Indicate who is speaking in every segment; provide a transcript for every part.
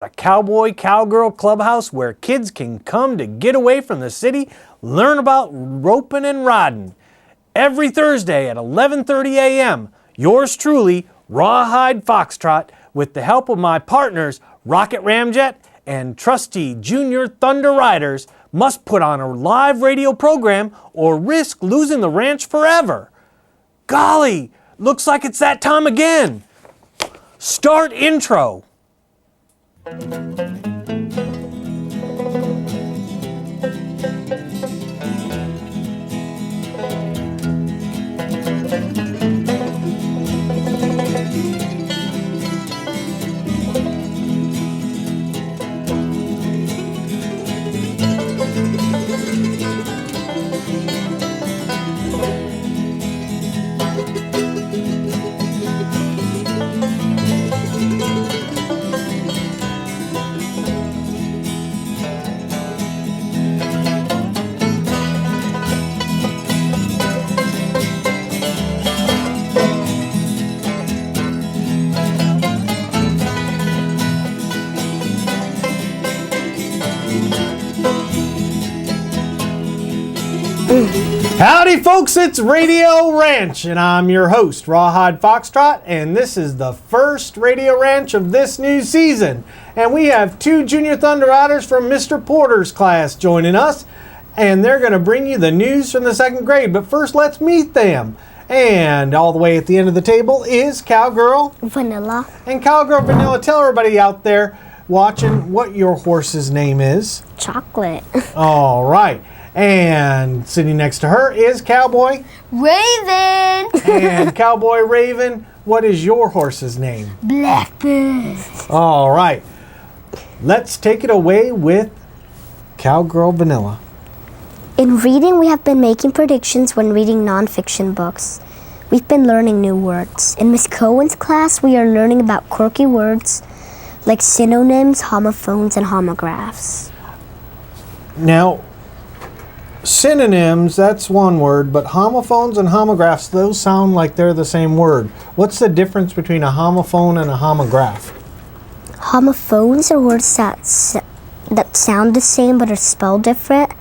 Speaker 1: A cowboy cowgirl clubhouse where kids can come to get away from the city, learn about roping and riding. Every Thursday at 11:30 a.m., yours truly, Rawhide Foxtrot, with the help of my partners, Rocket Ramjet and trusty Junior Thunder Riders, must put on a live radio program or risk losing the ranch forever. Golly, looks like it's that time again. Start intro. Howdy folks, it's Radio Ranch and I'm your host, Rawhide Foxtrot, and this is the first Radio Ranch of this new season. And we have two Junior Thunder Riders from Mr. Porter's class joining us, and they're going to bring you the news from the second grade. But first, let's meet them. And all the way at the end of the table is Cowgirl
Speaker 2: Vanilla.
Speaker 1: And Cowgirl Vanilla, tell everybody out there watching what your horse's name is.
Speaker 2: Chocolate.
Speaker 1: All right. And sitting next to her is Cowboy
Speaker 2: Raven.
Speaker 1: And Cowboy Raven, what is your horse's name?
Speaker 2: Blackbird.
Speaker 1: All right. Let's take it away with Cowgirl Vanilla.
Speaker 2: In reading, we have been making predictions when reading nonfiction books. We've been learning new words. In Miss Cohen's class, we are learning about quirky words like synonyms, homophones, and homographs.
Speaker 1: Now, synonyms, that's one word, but homophones and homographs, those sound like they're the same word. What's the difference between a homophone and a homograph?
Speaker 2: Homophones are words that sound the same but are spelled different,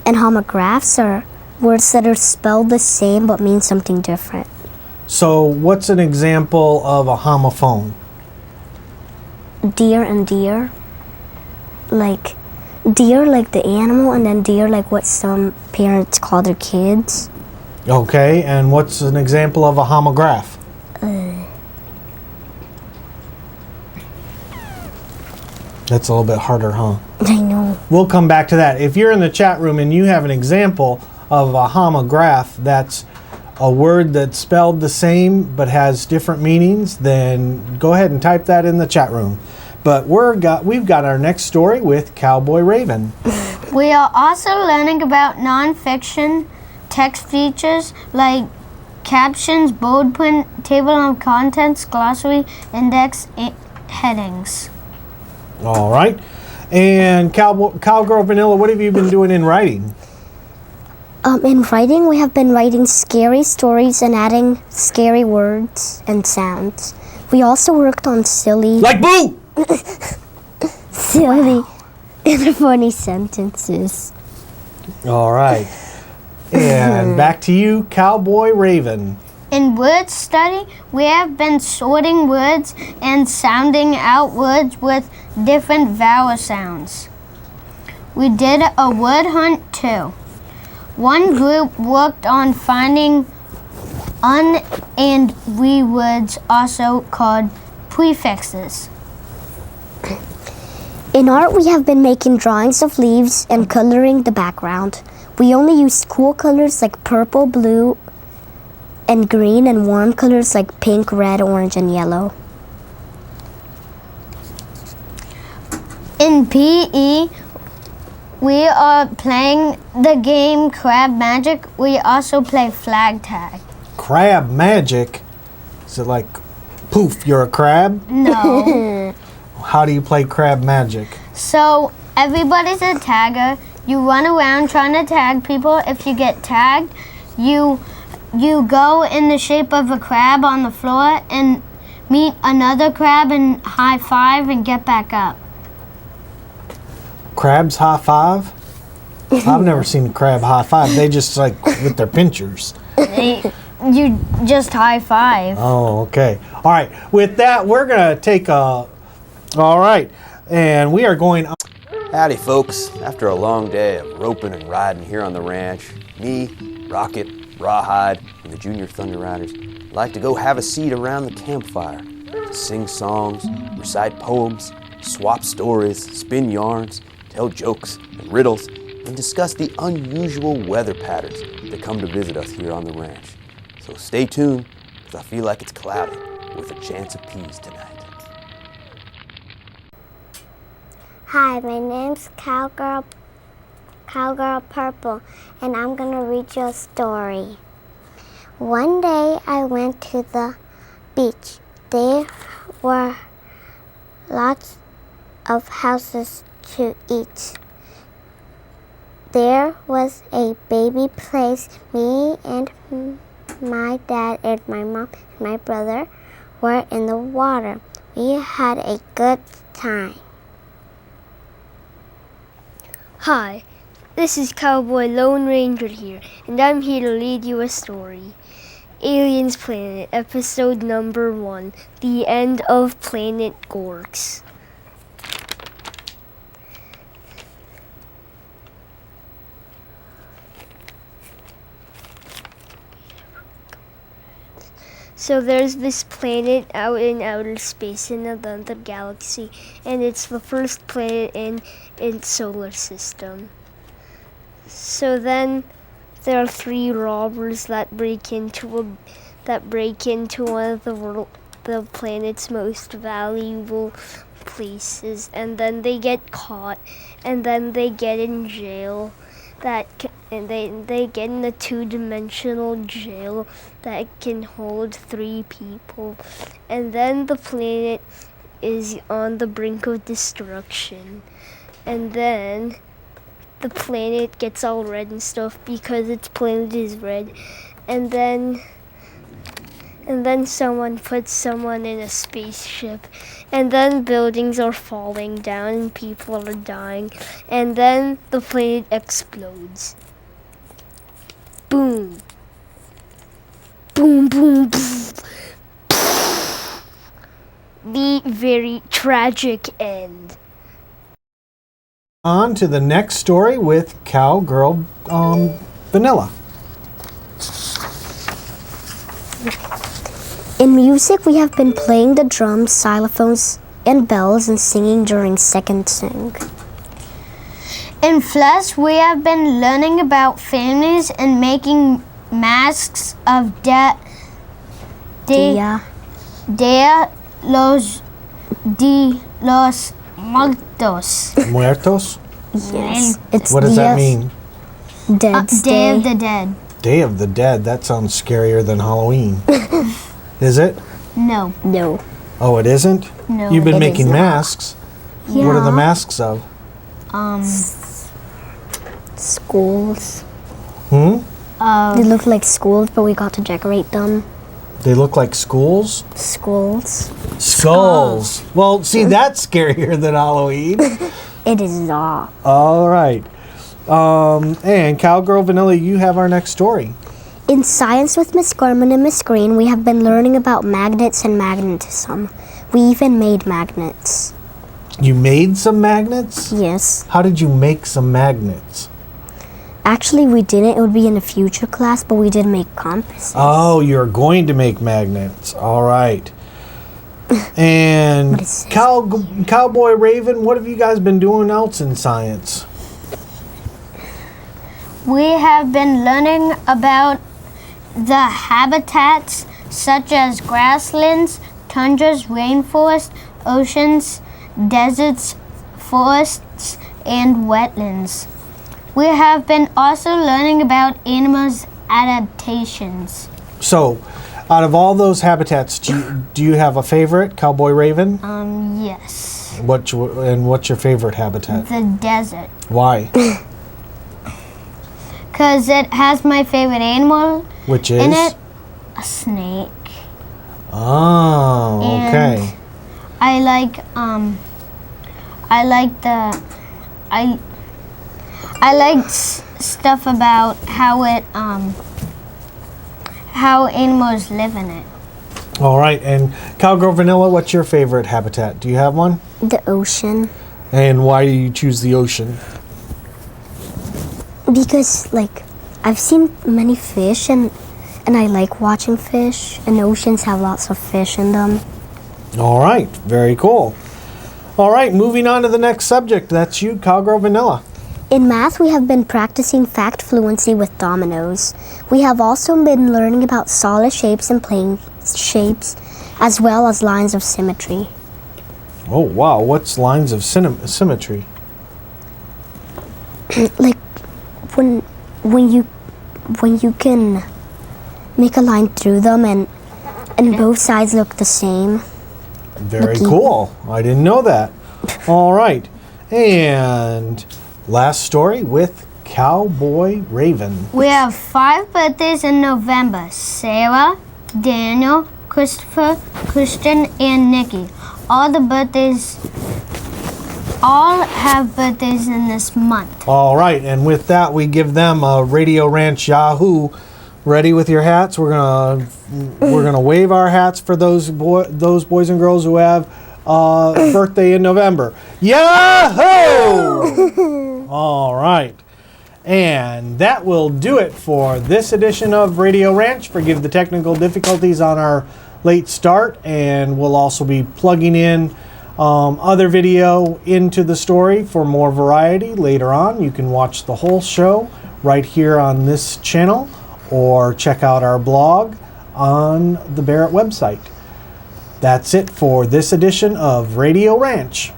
Speaker 2: and homographs are words that are spelled the same but mean something different.
Speaker 1: So what's an example of a homophone?
Speaker 2: Deer and deer. Like deer like the animal, and then deer like what some parents call their kids.
Speaker 1: Okay, and what's an example of a homograph? That's a little bit harder, huh?
Speaker 2: I know.
Speaker 1: We'll come back to that. If you're in the chat room and you have an example of a homograph, that's a word that's spelled the same but has different meanings, then go ahead and type that in the chat room. But we've got our next story with Cowboy Raven.
Speaker 3: We are also learning about nonfiction text features like captions, bold print, table of contents, glossary, index, headings.
Speaker 1: All right. And Cowgirl Vanilla, what have you been doing in writing?
Speaker 2: In writing, we have been writing scary stories and adding scary words and sounds. We also worked on silly...
Speaker 1: Like boo!
Speaker 2: silly and funny sentences.
Speaker 1: All right. And back to you, Cowboy Raven.
Speaker 3: In word study, we have been sorting words and sounding out words with different vowel sounds. We did a word hunt too. One group worked on finding un and we words, also called prefixes.
Speaker 2: In art, we have been making drawings of leaves and coloring the background. We only used cool colors like purple, blue, and green, and warm colors like pink, red, orange, and yellow.
Speaker 3: In PE, we are playing the game Crab Magic. We also play flag tag.
Speaker 1: Crab Magic? Is it like, poof, you're a crab?
Speaker 3: No.
Speaker 1: How do you play Crab Magic?
Speaker 3: So everybody's a tagger. You run around trying to tag people. If you get tagged, you go in the shape of a crab on the floor and meet another crab and high five and get back up.
Speaker 1: Crabs high five? I've never seen a crab high five. They just like with their pinchers.
Speaker 3: You just high five.
Speaker 1: Oh, okay. All right. With that, we're going to take a... All right. And we are going...
Speaker 4: Howdy, folks. After a long day of roping and riding here on the ranch, me, Rocket, Rawhide, and the Junior Thunder Riders like to go have a seat around the campfire to sing songs, recite poems, swap stories, spin yarns, tell jokes and riddles, and discuss the unusual weather patterns that come to visit us here on the ranch. So stay tuned, because I feel like it's cloudy with a chance of peas tonight.
Speaker 5: Hi, my name's Cowgirl Purple, and I'm gonna read you a story. One day I went to the beach. There were lots of houses to eat. There was a baby place. Me and my dad and my mom and my brother were in the water. We had a good time.
Speaker 6: Hi, this is Cowboy Lone Ranger here, and I'm here to lead you a story. Aliens Planet, episode number 1, The End of Planet Gorks. So there's this planet out in outer space in another galaxy, and it's the first planet in its solar system. So then there are 3 robbers that break into one of the planet's most valuable places, and then they get caught, and then they get in jail. And they get in a 2-dimensional jail that can hold 3 people. And then the planet is on the brink of destruction. And then the planet gets all red and stuff because its planet is red. And then someone puts someone in a spaceship, and then buildings are falling down and people are dying, and then the planet explodes. Boom. Boom, boom, boom. The very tragic end.
Speaker 1: On to the next story with Cowgirl Vanilla.
Speaker 2: In music, we have been playing the drums, xylophones, and bells and singing during second sing.
Speaker 3: In flesh, we have been learning about families and making masks of
Speaker 2: Dia.
Speaker 3: los muertos.
Speaker 1: Muertos?
Speaker 2: Yes. It's
Speaker 1: What does that mean?
Speaker 2: Dead's
Speaker 3: Day
Speaker 2: Day.
Speaker 3: of the Dead.
Speaker 1: Day of the Dead. That sounds scarier than Halloween. Is it?
Speaker 3: No.
Speaker 2: No.
Speaker 1: Oh, it isn't?
Speaker 3: No.
Speaker 1: You've been
Speaker 2: It is
Speaker 1: making
Speaker 2: not.
Speaker 1: masks. What are the masks of?
Speaker 2: Schools.
Speaker 1: Hmm?
Speaker 2: They look like schools, but we got to decorate them.
Speaker 1: They look like schools?
Speaker 2: Schools.
Speaker 1: Skulls. Well, see, that's scarier than Halloween.
Speaker 2: It is not.
Speaker 1: All right. And Cowgirl Vanilla, you have our next story.
Speaker 2: In Science with Miss Gorman and Miss Green, we have been learning about magnets and magnetism. We even made magnets.
Speaker 1: You made some magnets?
Speaker 2: Yes.
Speaker 1: How did you make some magnets?
Speaker 2: Actually, we didn't. It would be in a future class, but we did make compasses.
Speaker 1: Oh, you're going to make magnets. All right. And
Speaker 2: What is this?
Speaker 1: Cowboy Raven, what have you guys been doing else in science?
Speaker 3: We have been learning about the habitats such as grasslands, tundras, rainforests, oceans, deserts, forests, and wetlands. We have been also learning about animals' adaptations.
Speaker 1: So, out of all those habitats, do you have a favorite, Cowboy Raven?
Speaker 3: Yes.
Speaker 1: What's your favorite habitat?
Speaker 3: The desert.
Speaker 1: Why?
Speaker 3: Because it has my favorite animal
Speaker 1: Which is?
Speaker 3: in it, a snake.
Speaker 1: Oh, okay.
Speaker 3: And I like I like stuff about how animals live in it.
Speaker 1: All right, and Cowgirl Vanilla, what's your favorite habitat? Do you have one?
Speaker 2: The ocean.
Speaker 1: And why do you choose the ocean?
Speaker 2: Because, like, I've seen many fish and I like watching fish, and oceans have lots of fish in them.
Speaker 1: All right, very cool. All right, moving on to the next subject. That's you, Cowgirl Vanilla.
Speaker 2: In math, we have been practicing fact fluency with dominoes. We have also been learning about solid shapes and plane shapes, as well as lines of symmetry.
Speaker 1: Oh, wow. What's lines of symmetry?
Speaker 2: Like, when you can make a line through them and both sides look the same.
Speaker 1: Very cool. I didn't know that. All right. And last story with Cowboy Raven.
Speaker 3: We have 5 birthdays in November. Sarah, Daniel, Christopher, Christian, and Nikki. All have birthdays in this month.
Speaker 1: All right. And with that, we give them a Radio Ranch Yahoo. Ready with your hats? We're gonna wave our hats for those boys and girls who have birthday in November. Yahoo! All right, and that will do it for this edition of Radio Ranch. Forgive the technical difficulties on our late start, and we'll also be plugging in other video into the story for more variety later on. You can watch the whole show right here on this channel, or check out our blog on the Barrett website. That's it for this edition of Radio Ranch.